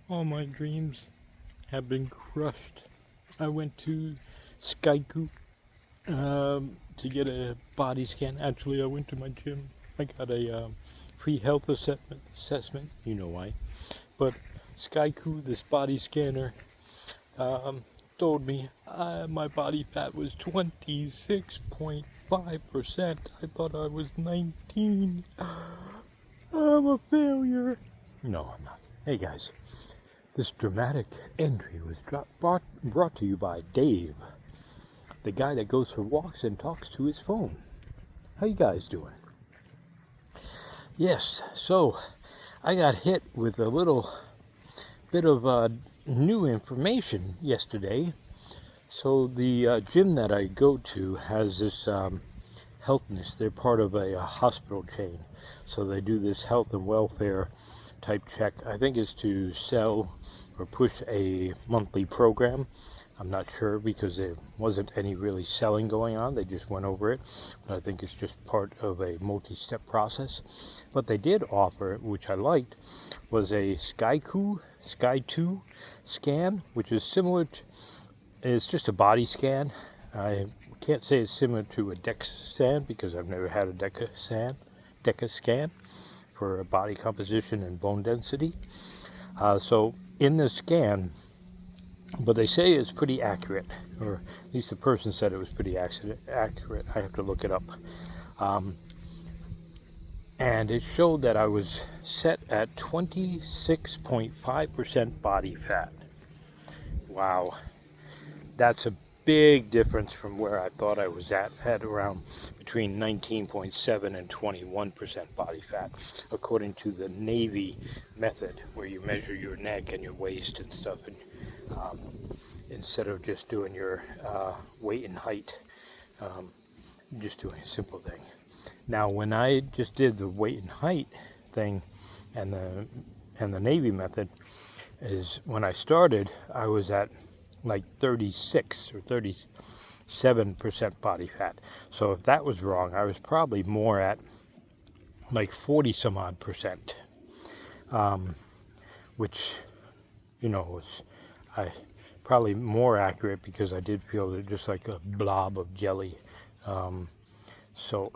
All my dreams have been crushed. I went to Skyku to get a body scan. Actually, I went to my gym. I got a free health assessment. You know why. But Skyku, this body scanner, told me my body fat was 26.5%. I thought I was 19. I'm a failure. No, I'm not. Hey guys, this dramatic entry was brought to you by Dave, the guy that goes for walks and talks to his phone. How you guys doing? Yes, so I got hit with a little bit of new information yesterday. So the gym that I go to has this Healthness. They're part of a hospital chain. So they do this health and welfare type check. I think it's to sell or push a monthly program. I'm not sure because there wasn't any really selling going on. They just went over it. But I think it's just part of a multi-step process. What they did offer, which I liked, was a Sky 2 scan, which is similar to, it's just a body scan. I can't say it's similar to a DEXA scan because I've never had a DEXA scan for body composition and bone density. So in the scan, but they say it's pretty accurate, or at least the person said it was pretty accurate. I have to look it up. And it showed that I was set at 26.5% body fat. Wow. That's a big difference from where I thought I was at around between 19.7 and 21% body fat, according to the Navy method, where you measure your neck and your waist and stuff, and instead of just doing your weight and height, just doing a simple thing. Now, when I just did the weight and height thing and the Navy method, is when I started, I was at like 36 or 37% body fat. So if that was wrong, I was probably more at like 40 some odd percent, which, you know, was probably more accurate because I did feel just like a blob of jelly. So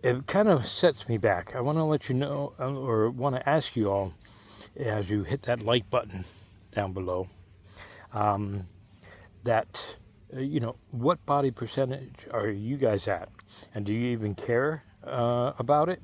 it kind of sets me back. I want to let you know, or want to ask you all, as you hit that like button down below, that you know, what body percentage are you guys at, and do you even care about it?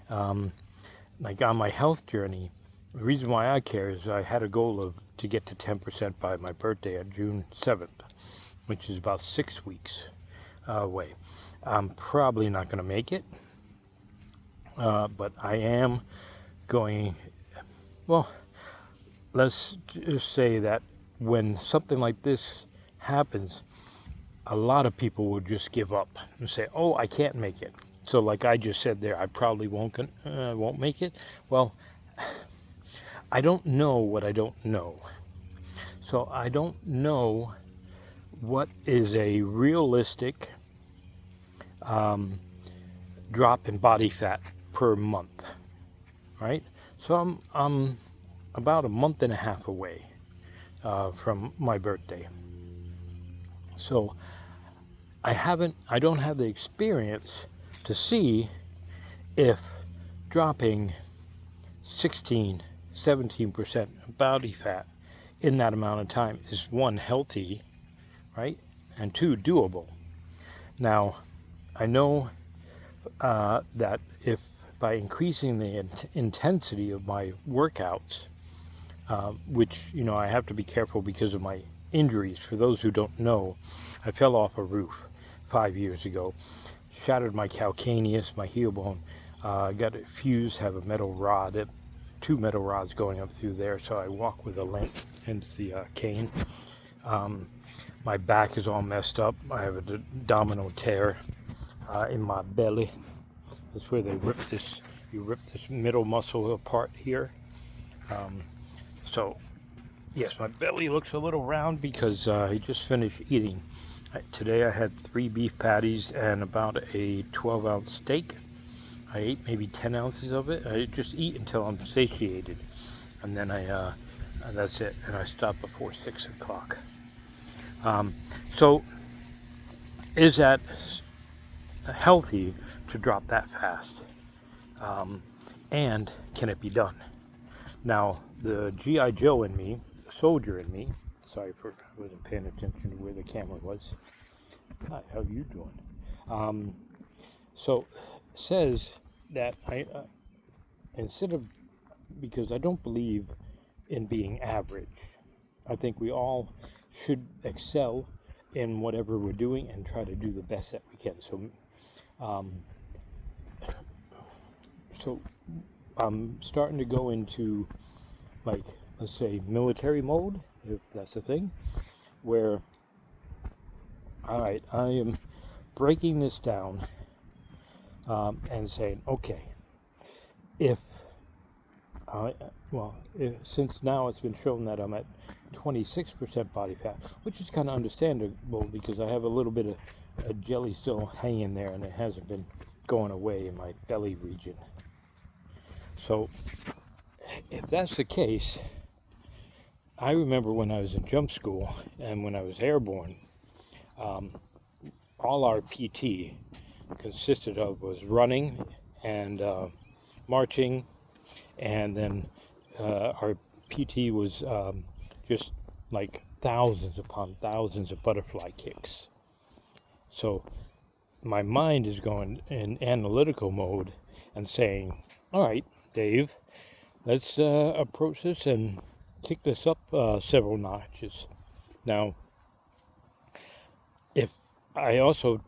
Like on my health journey, the reason why I care is I had a goal to get to 10% by my birthday on June 7th, which is about 6 weeks away. I'm probably not going to make it, but I am going. Well, let's just say that when something like this happens, a lot of people will just give up and say, "Oh, I can't make it." So, like I just said there, I probably won't make it. Well, I don't know what I don't know. So I don't know what is a realistic drop in body fat per month, right? So I'm about a month and a half away from my birthday. So I don't have the experience to see if dropping 16, 17% body fat in that amount of time is, one, healthy, right? And two, doable. Now, I know that if by increasing the intensity of my workouts, which, you know, I have to be careful because of my injuries. For those who don't know, I fell off a roof 5 years ago, shattered my calcaneus, my heel bone, got it fused, have a metal rod, 2 metal rods going up through there, so I walk with a limp, hence the cane. My back is all messed up. I have a abdominal tear in my belly. That's where they you rip this middle muscle apart here. So yes, my belly looks a little round because I just finished eating. Today I had 3 beef patties and about a 12-ounce steak. I ate maybe 10 ounces of it. I just eat until I'm satiated, and then I and that's it. And I stop before 6 o'clock. So is that healthy to drop that fast? And can it be done? Now, the G.I. Joe in me, the soldier in me, sorry for I wasn't paying attention to where the camera was. Hi, how you doing? So says that I instead of, because I don't believe in being average. I think we all should excel in whatever we're doing and try to do the best that we can. So I'm starting to go into, like, let's say military mode, if that's a thing, where, all right, I am breaking this down and saying, okay, since now it's been shown that I'm at 26% body fat, which is kind of understandable because I have a little bit of a jelly still hanging there and it hasn't been going away in my belly region. So if that's the case, I remember when I was in jump school and when I was airborne, all our PT consisted of was running and marching, and then our PT was just like thousands upon thousands of butterfly kicks. So my mind is going in analytical mode and saying, all right, Dave, let's approach this and kick this up several notches. Now, if I also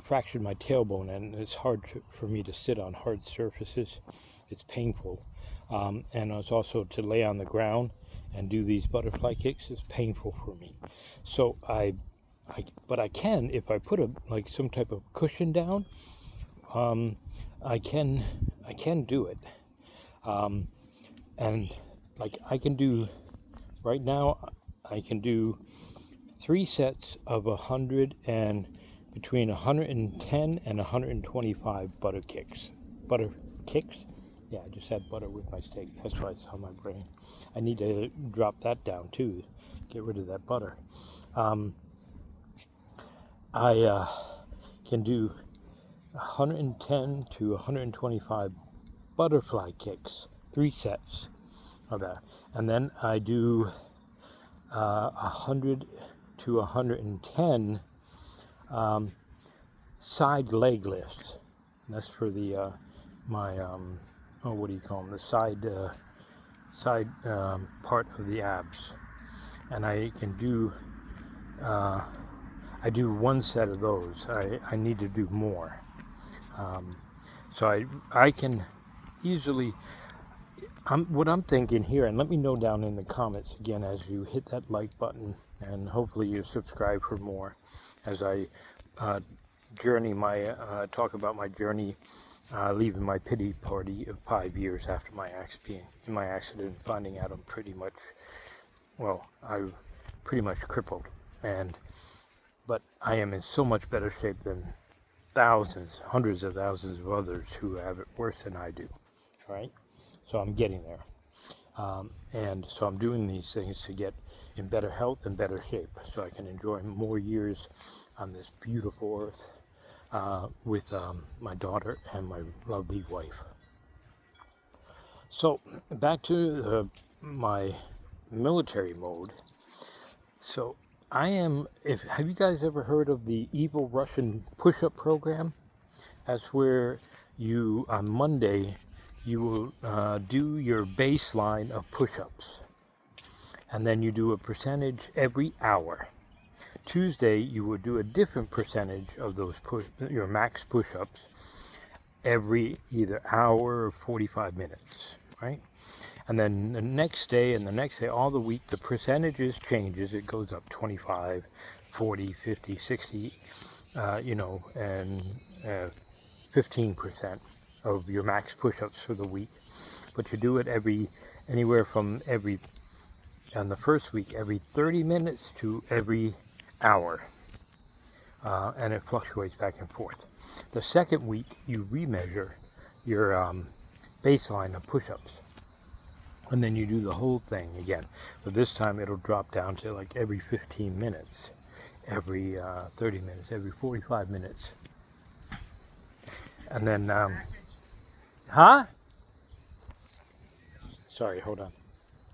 fractured my tailbone, and it's hard for me to sit on hard surfaces, it's painful. And it's also to lay on the ground and do these butterfly kicks is painful for me. So but I can, if I put some type of cushion down, I can do it. And like I can do right now, I can do 3 sets of 100 and between 110 and 125 butter kicks. Yeah, I just had butter with my steak. That's why it's on my brain. I need to drop that down too. Get rid of that butter. I can do 110 to 125 butterfly kicks, 3 sets of that. And then I do 100 to 110 side leg lifts. And that's for the my what do you call them? The side part of the abs. And I can do I do 1 set of those. I need to do more. So I can easily. What I'm thinking here, and let me know down in the comments again as you hit that like button, and hopefully you subscribe for more as I talk about my journey leaving my pity party of 5 years after my accident, finding out I'm I'm pretty much crippled, but I am in so much better shape than hundreds of thousands of others who have it worse than I do, right? So I'm getting there. And so I'm doing these things to get in better health and better shape so I can enjoy more years on this beautiful earth with my daughter and my lovely wife. So back to my military mode. So have you guys ever heard of the Evil Russian push-up program? That's where on Monday, you will do your baseline of push-ups, and then you do a percentage every hour. Tuesday, you will do a different percentage of those your max push-ups every either hour or 45 minutes, right? And then the next day and the next day, all the week, the percentages changes. It goes up 25, 40, 50, 60, and 15% of your max push-ups for the week. But you do it anywhere from on the first week, every 30 minutes to every hour. And it fluctuates back and forth. The second week, you remeasure your baseline of push-ups. And then you do the whole thing again. But this time it'll drop down to like every 15 minutes, every 30 minutes, every 45 minutes. And then, huh? Sorry, hold on.